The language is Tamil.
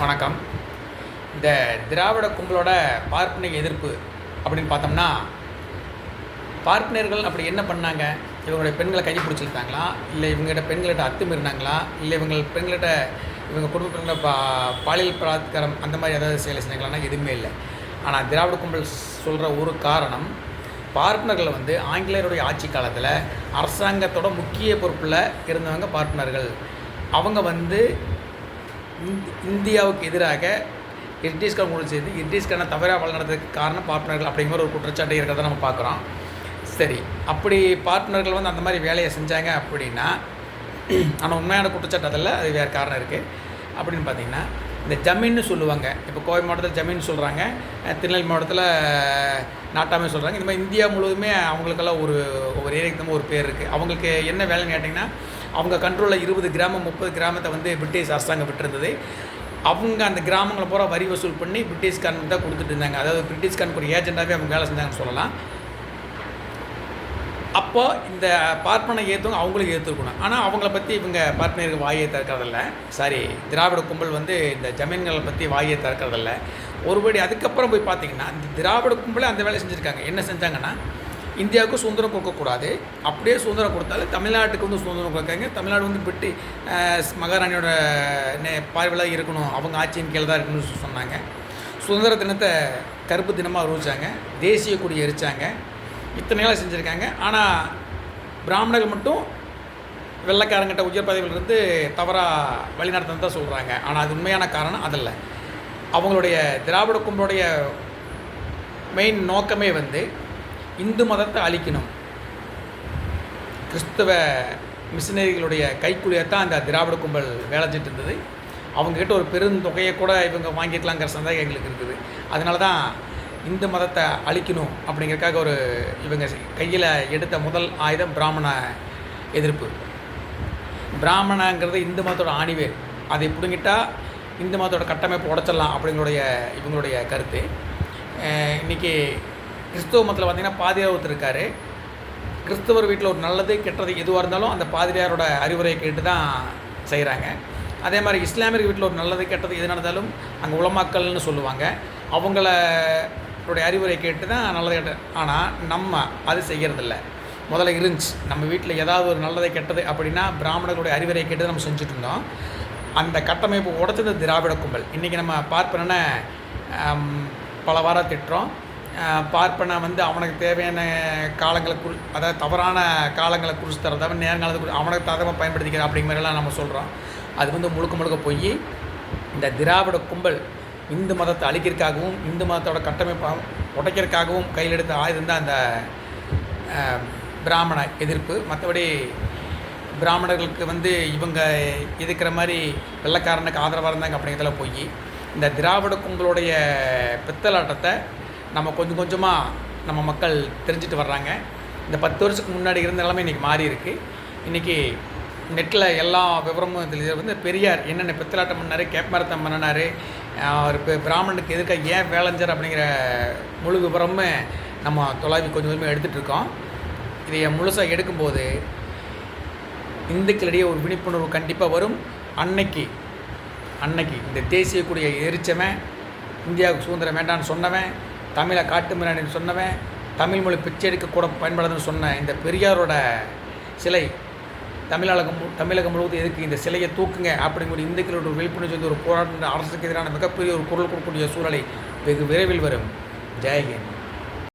வணக்கம். இந்த திராவிட கும்பலோட பார்ப்பனிய எதிர்ப்பு அப்படின்னு பார்த்தோம்னா, பார்ப்பனியர்கள் அப்படி என்ன பண்ணாங்க? இவங்களுடைய பெண்களை கை பிடிச்சிருக்காங்களா? இல்லை இவங்ககிட்ட பெண்கள்கிட்ட அத்துமீறினாங்களா? இல்லை இவங்க குடும்ப பெண்களை பாலியல் பலாத்காரம் அந்த மாதிரி ஏதாவது செயலை செஞ்சாங்களான்னா எதுவுமே இல்லை. ஆனால் திராவிட கும்பல் சொல்கிற ஒரு காரணம், பார்ப்பனர்கள் ஆங்கிலேயருடைய ஆட்சி காலத்தில் அரசாங்கத்தோட முக்கிய பொறுப்பில் இருந்தவங்க பார்ப்பனர்கள். அவங்க இந்தியாவுக்கு எதிராக பிரிட்டிஷ்காரன் கூட சேர்ந்து பிரிட்டிஷ்காரனை தவறாக வழிநடத்துறதுக்கு காரணம் பார்ப்பனர்கள் அப்படிங்கிற ஒரு குற்றச்சாட்டு இருக்கிறத நம்ம பார்க்குறோம். சரி, அப்படி பார்ப்பனர்கள் அந்த மாதிரி வேலையை செஞ்சாங்க அப்படின்னா, ஆனால் உண்மையான குற்றச்சாட்டு அதில் அது வேறு காரணம் இருக்குது. அப்படின்னு பார்த்திங்கன்னா, இந்த ஜமீன்னு சொல்லுவாங்க. இப்போ கோவை மாவட்டத்தில் ஜமீன் சொல்கிறாங்க, திருநெல்வேலி மாவட்டத்தில் நாட்டாமை சொல்கிறாங்க. இந்த மாதிரி இந்தியா முழுவதுமே அவங்களுக்கெல்லாம் ஒவ்வொரு ஏரியாவுக்கு ஒரு பேர் இருக்குது. அவங்களுக்கு என்ன வேலைன்னு கேட்டிங்கன்னா, அவங்க கண்ட்ரோலில் 20 கிராமம் 30 கிராமத்தை பிரிட்டிஷ் அரசாங்கம் விட்டுருந்தது. அவங்க அந்த கிராமங்களை பூரா வரி வசூல் பண்ணி பிரிட்டிஷ்காரனுக்கு தான் கொடுத்துட்டு இருந்தாங்க. அதாவது பிரிட்டிஷ்காரனுக்கு ஒரு ஏஜெண்டாகவே அவங்க வேலை செஞ்சாங்கன்னு சொல்லலாம். அப்போ இந்த பார்ப்பனை ஏற்றவங்க அவங்களுக்கு ஏற்றுக்கணும். ஆனால் அவங்கள பற்றி இவங்க பார்ப்பனருக்கு வாயை திறக்கிறதில்ல. சாரி, திராவிட கும்பல் இந்த ஜமீன்களை பற்றி வாயை திறக்கிறதில்ல. ஒருபடி அதுக்கப்புறம் போய் பார்த்திங்கன்னா, இந்த திராவிட கும்பலே அந்த வேலை செஞ்சுருக்காங்க. என்ன செஞ்சாங்கன்னா, இந்தியாவுக்கு சுதந்திரம் கொடுக்கக்கூடாது, அப்படியே சுதந்திரம் கொடுத்தாலும் தமிழ்நாட்டுக்கு சுதந்திரம் கொடுக்காங்க. தமிழ்நாடு மகாராணியோட பார்வையில் இருக்கணும், அவங்க ஆட்சியின் கீழே தான் இருக்கணும்னு சொன்னாங்க. சுதந்திர தினத்தை கருப்பு தினமாக அறிவிச்சாங்க, தேசிய கொடி எரித்தாங்க, இத்தனையெல்லாம் செஞ்சுருக்காங்க. ஆனால் பிராமணர்கள் மட்டும் வெள்ளைக்காரங்கிட்ட உயர் பதவியிலிருந்து தவறாக வழிநடத்தன்னு தான் சொல்கிறாங்க. ஆனால் அது உண்மையான காரணம் அதில்லை. அவங்களுடைய திராவிட கும்பலுடைய மெயின் நோக்கமே இந்து மதத்தை அழிக்கணும், கிறிஸ்தவ மிஷினரிகளுடைய கைக்கூலியத்தான் அந்த திராவிட கும்பல் வேலை செஞ்சுட்டு இருந்தது. அவங்கக்கிட்ட ஒரு பெருந்தொகையை கூட இவங்க வாங்கிக்கலாங்கிற சந்தேகம் எங்களுக்கு இருக்குது. அதனால தான் இந்து மதத்தை அழிக்கணும் அப்படிங்கிறதுக்காக இவங்க கையில் எடுத்த முதல் ஆயுதம் பிராமண எதிர்ப்பு. பிராமணங்கிறது இந்து மதத்தோட ஆணிவேர். அதை பிடுங்கிட்டால் இந்து மதத்தோட கட்டமைப்பு உடச்சிடலாம் இவங்களுடைய கருத்து. இன்றைக்கி கிறிஸ்துவ மதத்தில் பார்த்திங்கன்னா பாதிரியார் ஒருத்தர் இருக்கார். கிறிஸ்தவர் வீட்டில் ஒரு நல்லது கெட்டது எதுவாக இருந்தாலும் அந்த பாதிரியாரோட அறிவுரையை கேட்டு தான் செய்கிறாங்க. அதே மாதிரி இஸ்லாமியர் வீட்டில் ஒரு நல்லது கெட்டது எது நடந்தாலும் அங்கே உலமாக்கள்னு சொல்லுவாங்க, அவங்களுடைய அறிவுரை கேட்டு தான் நல்லது கெட்டது. ஆனால் நம்ம அது செய்கிறதில்ல. முதல்ல இருந்துச்சு, நம்ம வீட்டில் ஏதாவது ஒரு நல்லதை கெட்டது அப்படின்னா பிராமணர்களுடைய அறிவுரை கேட்டு நம்ம செஞ்சுட்டு இருந்தோம். அந்த கட்டமைப்பு உடச்சது திராவிட கும்பல். இன்றைக்கி நம்ம பார்ப்பனனை பல வாரம் திட்டுறோம். பார்ப்பனை அவனுக்கு தேவையான காலங்களை அதாவது தவறான காலங்களை குறித்து தரதாவது நேரங்காலத்தை அவனுக்கு தரமாக பயன்படுத்திக்கிற அப்படிங்கிற மாதிரிலாம் நம்ம சொல்கிறோம். அது முழுக்க போய் இந்த திராவிட கும்பல் இந்து மதத்தை அழிக்கிறதுக்காகவும் இந்து மதத்தோட கட்டமைப்பை உடைக்கிறதுக்காகவும் கையில் எடுத்த ஆயுதம் தான் அந்த பிராமண எதிர்ப்பு. மற்றபடி பிராமணர்களுக்கு இவங்க எதிர்க்கிற மாதிரி வெள்ளைக்காரனுக்கு ஆதரவாக இருந்தாங்க அப்படிங்கிறதுல போய் இந்த திராவிட கும்பலுடைய பித்தலாட்டத்தை நம்ம கொஞ்சம் கொஞ்சமாக நம்ம மக்கள் தெரிஞ்சுட்டு வர்றாங்க. இந்த 10 வருஷத்துக்கு முன்னாடி இருந்த நிலைமை இன்றைக்கி மாறி இருக்குது. இன்றைக்கி நெட்டில் எல்லா விவரமும் இதில் பெரியார் என்னென்ன பித்தலாட்டம் பண்ணார், கேப்மரத்தம் பண்ணினார், அவர் இப்போ பிராமணனுக்கு எதுக்காக ஏன் வேலைஞ்சார் அப்படிங்கிற முழு விவரமும் நம்ம தொலைவி கொஞ்சம் கொஞ்சமாக எடுத்துகிட்ருக்கோம். இதை முழுசாக எடுக்கும்போது இந்துக்களிடையே ஒரு விழிப்புணர்வு கண்டிப்பாக வரும். அன்னைக்கு இந்த தேசிய கொடியை எரித்தவன், இந்தியாவுக்கு சுதந்திரம் வேண்டான்னு சொன்னவன், தமிழை காட்டு மிராண்டின்னு சொன்னவன், தமிழ் மொழி பிச்சை எடுக்க கூட பயன்படுதுன்னு சொன்ன இந்த பெரியாரோட சிலை தமிழகம் முழுவதும் எதுக்கு இந்த சிலையை தூக்குங்க அப்படிங்கிற இந்துக்களோட விழிப்புணர்வு ஒரு போராட்டம் அரசுக்கு எதிரான மிகப்பெரிய ஒரு குரல் கொடுக்கக்கூடிய சூழலை வெகு விரைவில் வரும். ஜெய் ஹிந்த்.